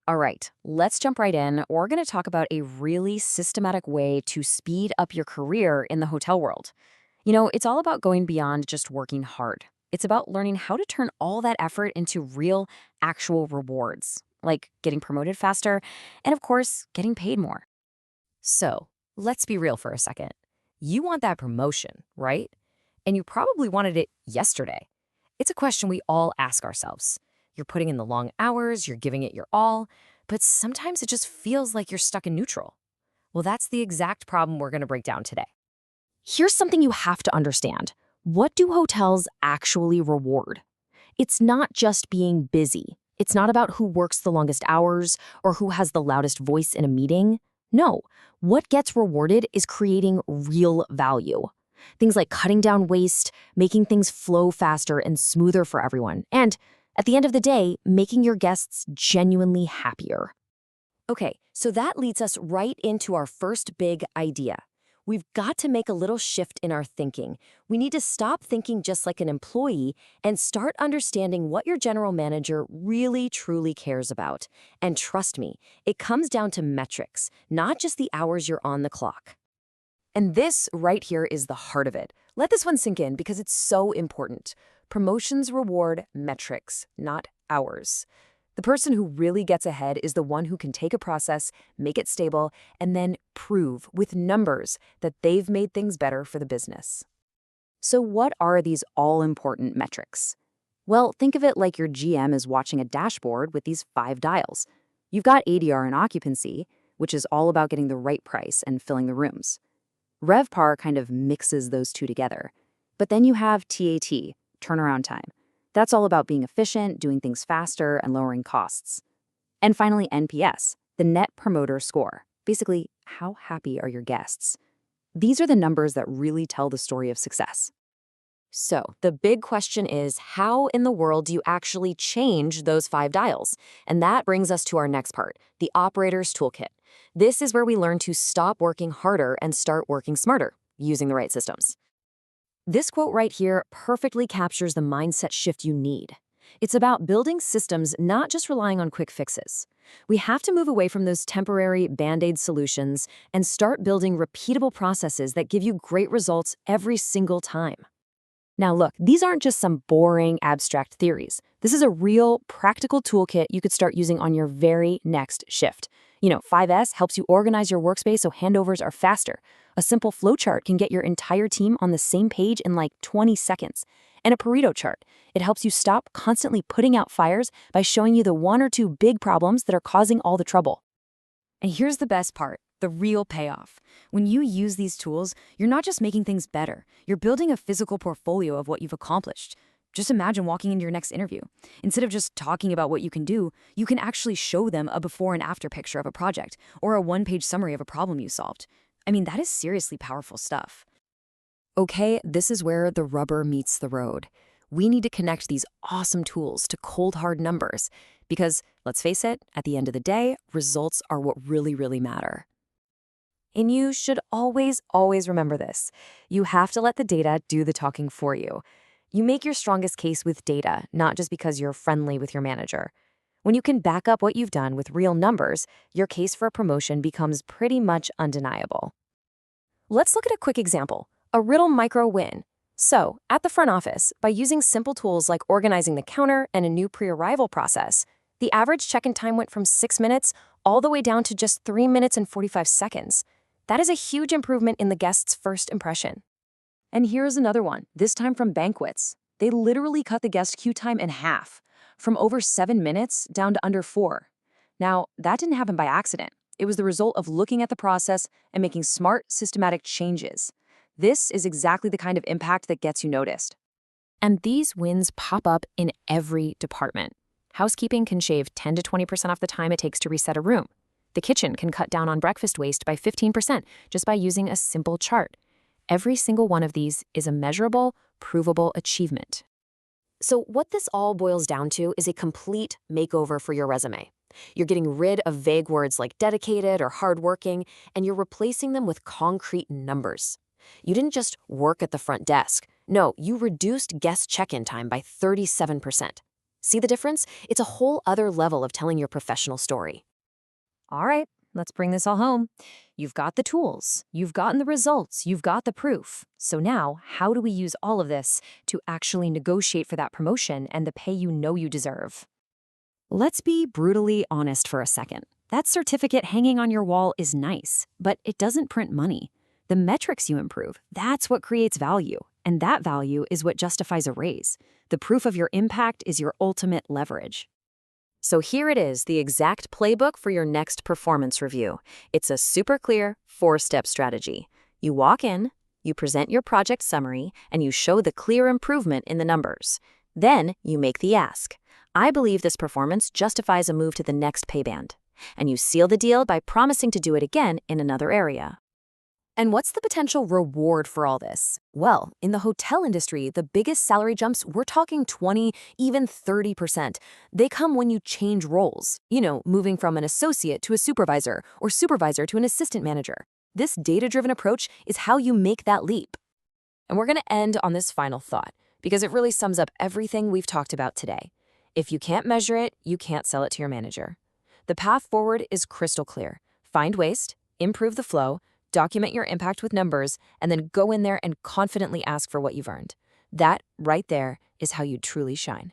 All right, let's jump right in. We're going to talk about a really systematic way to speed up your career in the hotel world. It's all about going beyond just working hard. It's about learning how to turn all that effort into real, actual rewards, like getting promoted faster and, of course, getting paid more. So, let's be real for a second. You want that promotion, right? And you probably wanted it yesterday. It's a question we all ask ourselves. You're putting in the long hours, you're giving it your all, but sometimes it just feels like you're stuck in neutral. Well, that's the exact problem we're going to break down today. Here's something you have to understand. What do hotels actually reward? It's not just being busy. It's not about who works the longest hours or who has the loudest voice in a meeting. No, what gets rewarded is creating real value. Things like cutting down waste, making things flow faster and smoother for everyone, and at the end of the day, making your guests genuinely happier. Okay, so that leads us right into our first big idea. We've got to make a little shift in our thinking. We need to stop thinking just like an employee and start understanding what your general manager really truly cares about. And trust me, it comes down to metrics, not just the hours you're on the clock. And this right here is the heart of it. Let this one sink in because it's so important. Promotions reward metrics, not hours. The person who really gets ahead is the one who can take a process, make it stable, and then prove with numbers that they've made things better for the business. So what are these all-important metrics? Well, think of it like your GM is watching a dashboard with these 5 dials. You've got ADR and occupancy, which is all about getting the right price and filling the rooms. RevPAR kind of mixes those two together. But then you have TAT, turnaround time. That's all about being efficient, doing things faster, and lowering costs. And finally, NPS, the Net Promoter Score. Basically, how happy are your guests? These are the numbers that really tell the story of success. So, the big question is, how in the world do you actually change those 5 dials? And that brings us to our next part, the operator's toolkit. This is where we learn to stop working harder and start working smarter, using the right systems. This quote right here perfectly captures the mindset shift you need. It's about building systems, not just relying on quick fixes. We have to move away from those temporary Band-Aid solutions and start building repeatable processes that give you great results every single time. Now look, these aren't just some boring, abstract theories. This is a real, practical toolkit you could start using on your very next shift. 5S helps you organize your workspace so handovers are faster. A simple flowchart can get your entire team on the same page in like 20 seconds. And a Pareto chart, it helps you stop constantly putting out fires by showing you the 1 or 2 big problems that are causing all the trouble. And here's the best part, the real payoff. When you use these tools, you're not just making things better, you're building a physical portfolio of what you've accomplished. Just imagine walking into your next interview. Instead of just talking about what you can do, you can actually show them a before and after picture of a project or a 1-page summary of a problem you solved. I mean, that is seriously powerful stuff. Okay, this is where the rubber meets the road. We need to connect these awesome tools to cold, hard numbers because, let's face it, at the end of the day, results are what really matter. And you should always remember this. You have to let the data do the talking for you. You make your strongest case with data, not just because you're friendly with your manager. When you can back up what you've done with real numbers, your case for a promotion becomes pretty much undeniable. Let's look at a quick example, a real micro win. So, at the front office, by using simple tools like organizing the counter and a new pre-arrival process, the average check-in time went from 6 minutes all the way down to just 3 minutes and 45 seconds. That is a huge improvement in the guest's first impression. And here's another one, this time from banquets. They literally cut the guest queue time in half, from over 7 minutes down to under 4. Now, that didn't happen by accident. It was the result of looking at the process and making smart, systematic changes. This is exactly the kind of impact that gets you noticed. And these wins pop up in every department. Housekeeping can shave 10 to 20% off the time it takes to reset a room. The kitchen can cut down on breakfast waste by 15% just by using a simple chart. Every single one of these is a measurable, provable achievement. So what this all boils down to is a complete makeover for your resume. You're getting rid of vague words like dedicated or hardworking, and you're replacing them with concrete numbers. You didn't just work at the front desk. No, you reduced guest check-in time by 37%. See the difference? It's a whole other level of telling your professional story. All right, let's bring this all home. You've got the tools, you've gotten the results, you've got the proof. So now, how do we use all of this to actually negotiate for that promotion and the pay you know you deserve? Let's be brutally honest for a second. That certificate hanging on your wall is nice, but it doesn't print money. The metrics you improve, that's what creates value. And that value is what justifies a raise. The proof of your impact is your ultimate leverage. So here it is, the exact playbook for your next performance review. It's a super clear 4-step strategy. You walk in, you present your project summary, and you show the clear improvement in the numbers. Then you make the ask. I believe this performance justifies a move to the next pay band. And you seal the deal by promising to do it again in another area. And what's the potential reward for all this? Well, in the hotel industry, the biggest salary jumps, we're talking 20, even 30%. They come when you change roles, moving from an associate to a supervisor or supervisor to an assistant manager. This data-driven approach is how you make that leap. And we're going to end on this final thought because it really sums up everything we've talked about today. If you can't measure it, you can't sell it to your manager. The path forward is crystal clear. Find waste, improve the flow, document your impact with numbers, and then go in there and confidently ask for what you've earned. That, right there, is how you truly shine.